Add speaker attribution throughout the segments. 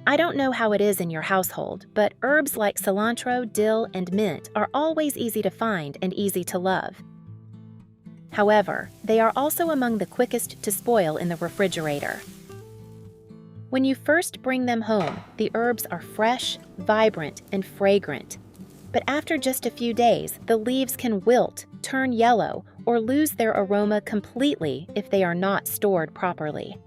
Speaker 1: I don't know how it is in your household, but herbs like cilantro, dill, and mint are always easy to find and easy to love. However, they are also among the quickest to spoil in the refrigerator. When you first bring them home, the herbs are fresh, vibrant, and fragrant. But after just a few days, the leaves can wilt, turn yellow, or lose their aroma completely if they are not stored properly.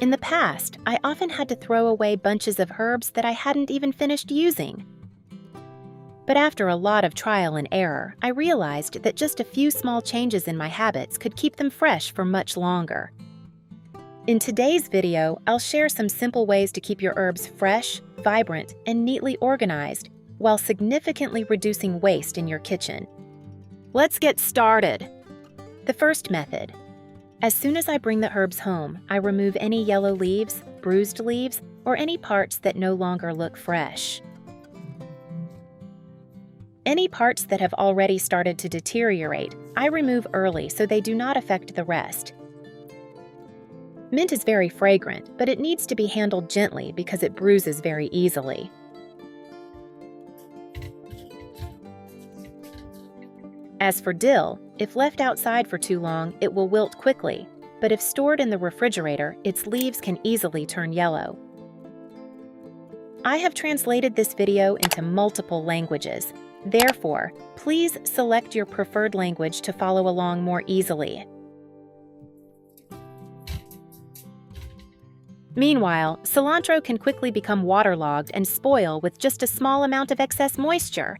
Speaker 1: In the past, I often had to throw away bunches of herbs that I hadn't even finished using. But after a lot of trial and error, I realized that just a few small changes in my habits could keep them fresh for much longer. In today's video, I'll share some simple ways to keep your herbs fresh, vibrant, and neatly organized, while significantly reducing waste in your kitchen. Let's get started. The first method. As soon as I bring the herbs home, I remove any yellow leaves, bruised leaves, or any parts that no longer look fresh. Any parts that have already started to deteriorate, I remove early so they do not affect the rest. Mint is very fragrant, but it needs to be handled gently because it bruises very easily. As for dill, if left outside for too long, it will wilt quickly, but if stored in the refrigerator, its leaves can easily turn yellow. I have translated this video into multiple languages. Therefore, please select your preferred language to follow along more easily. Meanwhile, cilantro can quickly become waterlogged and spoil with just a small amount of excess moisture.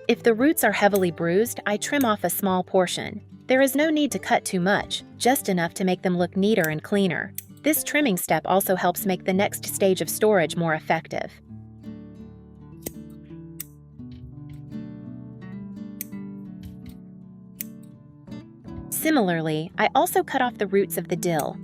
Speaker 1: If the roots are heavily bruised, I trim off a small portion. There is no need to cut too much, just enough to make them look neater and cleaner. This trimming step also helps make the next stage of storage more effective. Similarly, I also cut off the roots of the dill.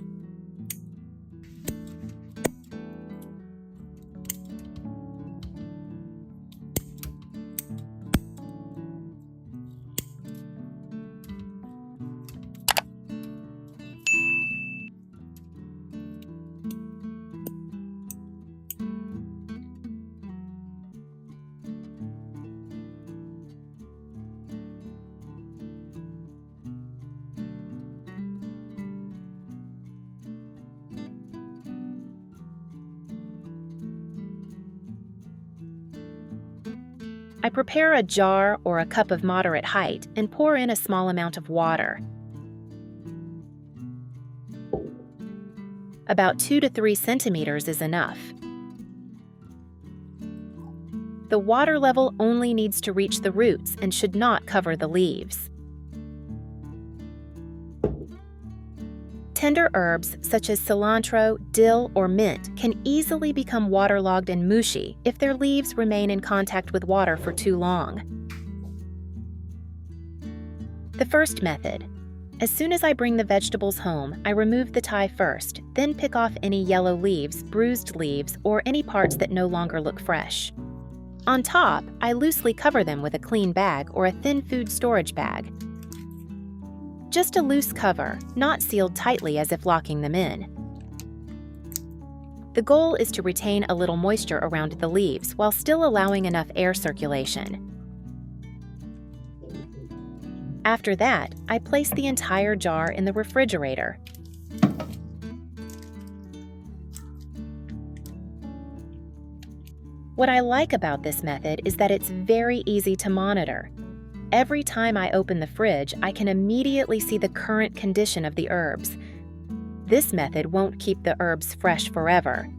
Speaker 1: I prepare a jar or a cup of moderate height and pour in a small amount of water. About 2 to 3 centimeters is enough. The water level only needs to reach the roots and should not cover the leaves. Tender herbs such as cilantro, dill, or mint can easily become waterlogged and mushy if their leaves remain in contact with water for too long. The first method. As soon as I bring the vegetables home, I remove the tie first, then pick off any yellow leaves, bruised leaves, or any parts that no longer look fresh. On top, I loosely cover them with a clean bag or a thin food storage bag. Just a loose cover, not sealed tightly as if locking them in. The goal is to retain a little moisture around the leaves while still allowing enough air circulation. After that, I place the entire jar in the refrigerator. What I like about this method is that it's very easy to monitor. Every time I open the fridge, I can immediately see the current condition of the herbs. This method won't keep the herbs fresh forever.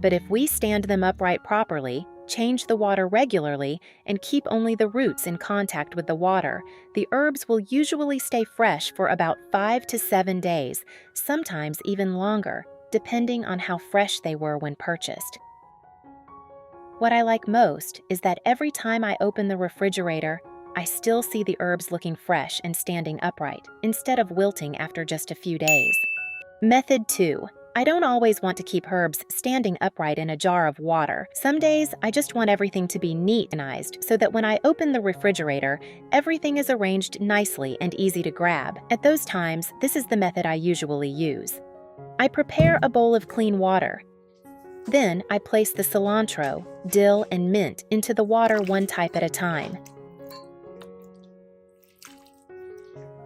Speaker 1: But if we stand them upright properly, change the water regularly, and keep only the roots in contact with the water, the herbs will usually stay fresh for about 5 to 7 days, sometimes even longer, depending on how fresh they were when purchased. What I like most is that every time I open the refrigerator, I still see the herbs looking fresh and standing upright, instead of wilting after just a few days. Method 2. I don't always want to keep herbs standing upright in a jar of water. Some days, I just want everything to be neat and organized so that when I open the refrigerator, everything is arranged nicely and easy to grab. At those times, this is the method I usually use. I prepare a bowl of clean water. Then, I place the cilantro, dill, and mint into the water one type at a time.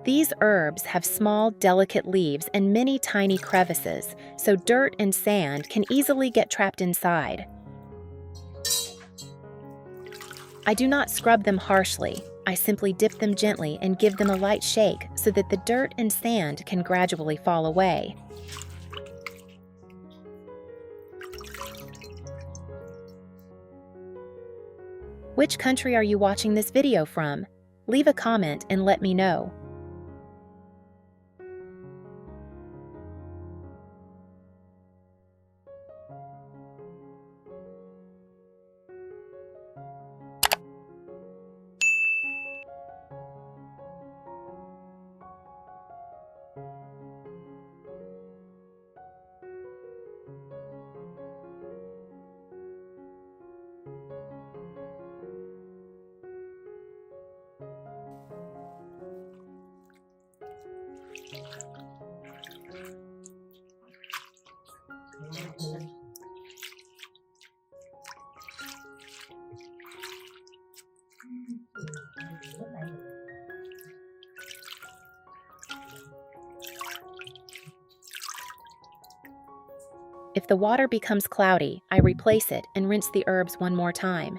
Speaker 1: These herbs have small, delicate leaves and many tiny crevices, so dirt and sand can easily get trapped inside. I do not scrub them harshly. I simply dip them gently and give them a light shake so that the dirt and sand can gradually fall away. Which country are you watching this video from? Leave a comment and let me know. If the water becomes cloudy, I replace it and rinse the herbs one more time.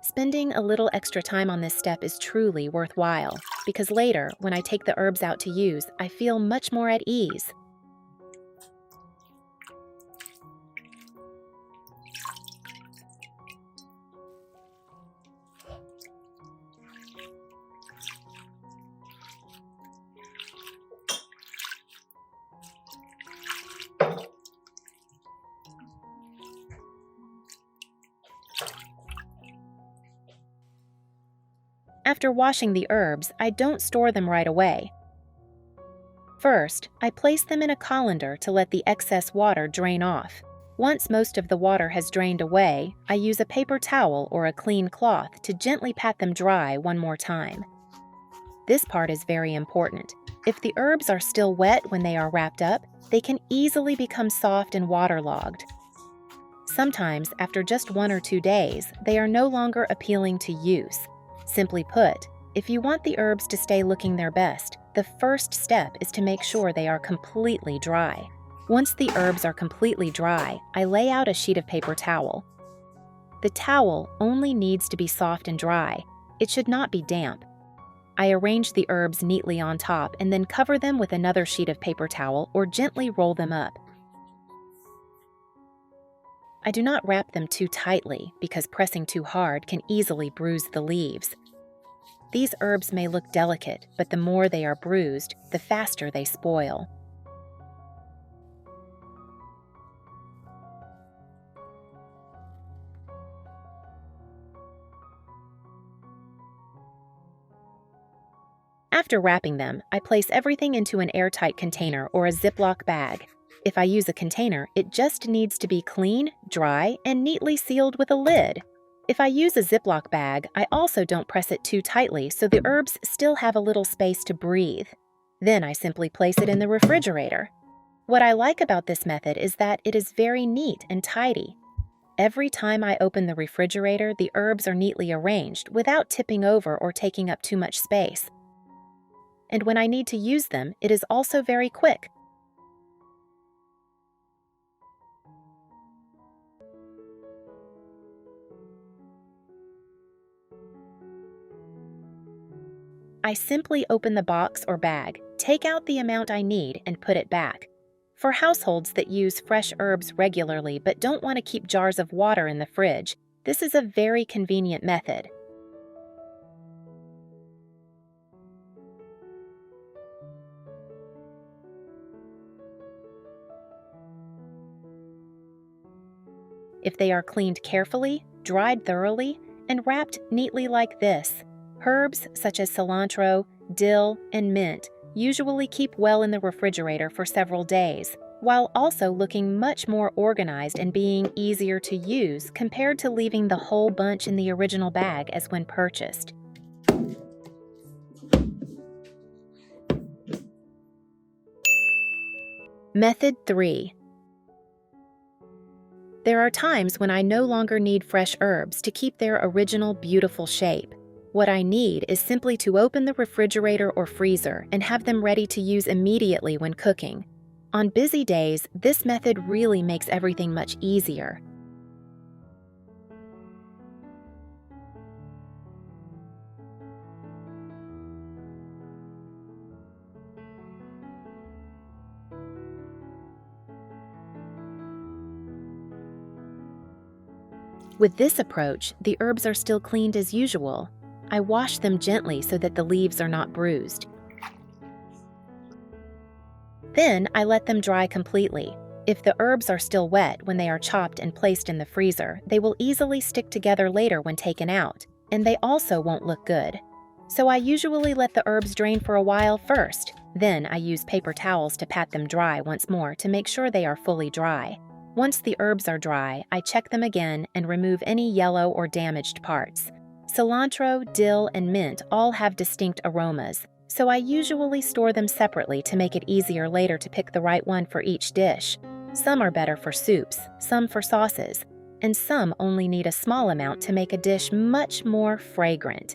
Speaker 1: Spending a little extra time on this step is truly worthwhile, because later, when I take the herbs out to use, I feel much more at ease. After washing the herbs, I don't store them right away. First, I place them in a colander to let the excess water drain off. Once most of the water has drained away, I use a paper towel or a clean cloth to gently pat them dry one more time. This part is very important. If the herbs are still wet when they are wrapped up, they can easily become soft and waterlogged. Sometimes, after just 1 or 2 days, they are no longer appealing to use. Simply put, if you want the herbs to stay looking their best, the first step is to make sure they are completely dry. Once the herbs are completely dry, I lay out a sheet of paper towel. The towel only needs to be soft and dry. It should not be damp. I arrange the herbs neatly on top and then cover them with another sheet of paper towel or gently roll them up. I do not wrap them too tightly because pressing too hard can easily bruise the leaves. These herbs may look delicate, but the more they are bruised, the faster they spoil. After wrapping them, I place everything into an airtight container or a Ziploc bag. If I use a container, it just needs to be clean, dry, and neatly sealed with a lid. If I use a Ziploc bag, I also don't press it too tightly so the herbs still have a little space to breathe. Then I simply place it in the refrigerator. What I like about this method is that it is very neat and tidy. Every time I open the refrigerator, the herbs are neatly arranged without tipping over or taking up too much space. And when I need to use them, it is also very quick. I simply open the box or bag, take out the amount I need, and put it back. For households that use fresh herbs regularly but don't want to keep jars of water in the fridge, this is a very convenient method. If they are cleaned carefully, dried thoroughly, and wrapped neatly like this, herbs such as cilantro, dill, and mint usually keep well in the refrigerator for several days. while also looking much more organized and being easier to use compared to leaving the whole bunch in the original bag as when purchased. Method 3. There are times when I no longer need fresh herbs to keep their original beautiful shape. What I need is simply to open the refrigerator or freezer and have them ready to use immediately when cooking. On busy days, this method really makes everything much easier. With this approach, the herbs are still cleaned as usual. I wash them gently so that the leaves are not bruised. Then I let them dry completely. If the herbs are still wet when they are chopped and placed in the freezer, they will easily stick together later when taken out, and they also won't look good. So I usually let the herbs drain for a while first. Then I use paper towels to pat them dry once more to make sure they are fully dry. Once the herbs are dry, I check them again and remove any yellow or damaged parts. Cilantro, dill, and mint all have distinct aromas, so I usually store them separately to make it easier later to pick the right one for each dish. Some are better for soups, some for sauces, and some only need a small amount to make a dish much more fragrant.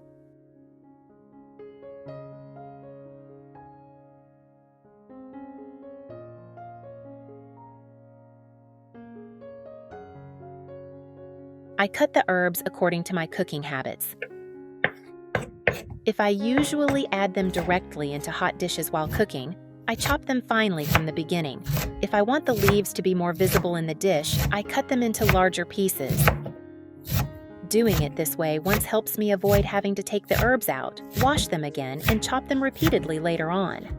Speaker 1: I cut the herbs according to my cooking habits. If I usually add them directly into hot dishes while cooking, I chop them finely from the beginning. If I want the leaves to be more visible in the dish, I cut them into larger pieces. Doing it this way once helps me avoid having to take the herbs out, wash them again, and chop them repeatedly later on.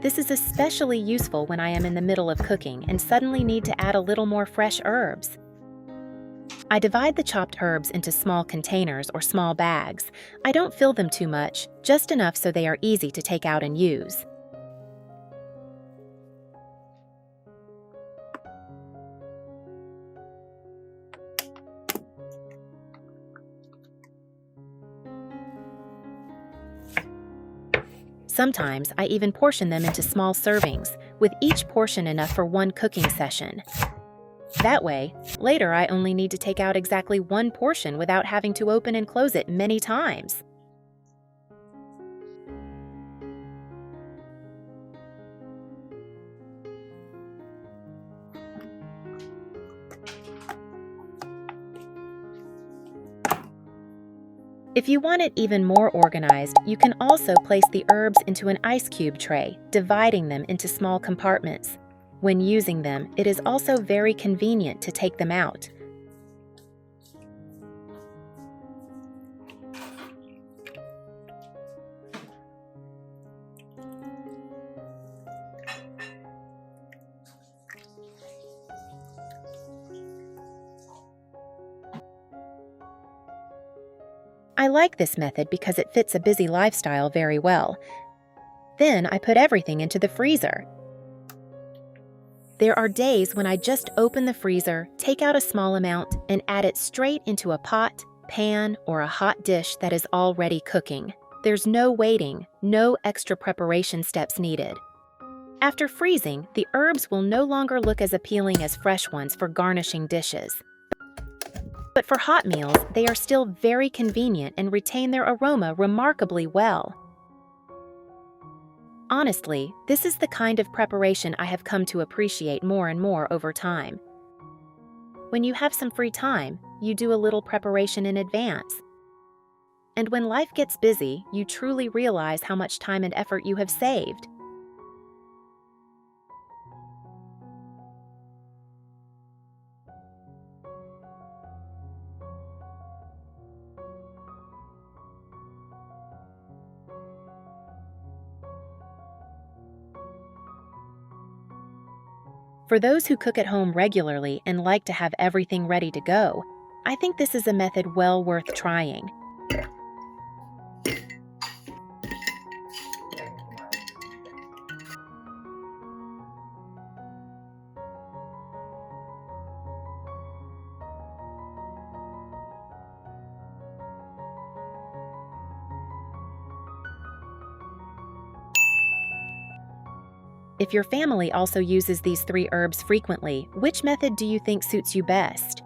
Speaker 1: This is especially useful when I am in the middle of cooking and suddenly need to add a little more fresh herbs. I divide the chopped herbs into small containers or small bags. I don't fill them too much, just enough so they are easy to take out and use. Sometimes I even portion them into small servings, with each portion enough for one cooking session. That way, later I only need to take out exactly one portion without having to open and close it many times. If you want it even more organized, you can also place the herbs into an ice cube tray, dividing them into small compartments. When using them, it is also very convenient to take them out. I like this method because it fits a busy lifestyle very well. Then I put everything into the freezer. There are days when I just open the freezer, take out a small amount, and add it straight into a pot, pan, or a hot dish that is already cooking. There's no waiting, no extra preparation steps needed. After freezing, the herbs will no longer look as appealing as fresh ones for garnishing dishes. But for hot meals, they are still very convenient and retain their aroma remarkably well. Honestly, this is the kind of preparation I have come to appreciate more and more over time. When you have some free time, you do a little preparation in advance. And when life gets busy, you truly realize how much time and effort you have saved. For those who cook at home regularly and like to have everything ready to go, I think this is a method well worth trying. If your family also uses these 3 herbs frequently, which method do you think suits you best?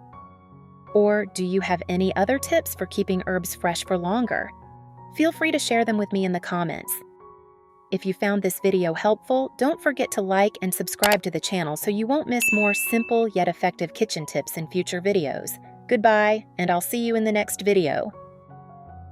Speaker 1: Or do you have any other tips for keeping herbs fresh for longer? Feel free to share them with me in the comments. If you found this video helpful, don't forget to like and subscribe to the channel so you won't miss more simple yet effective kitchen tips in future videos. Goodbye, and I'll see you in the next video.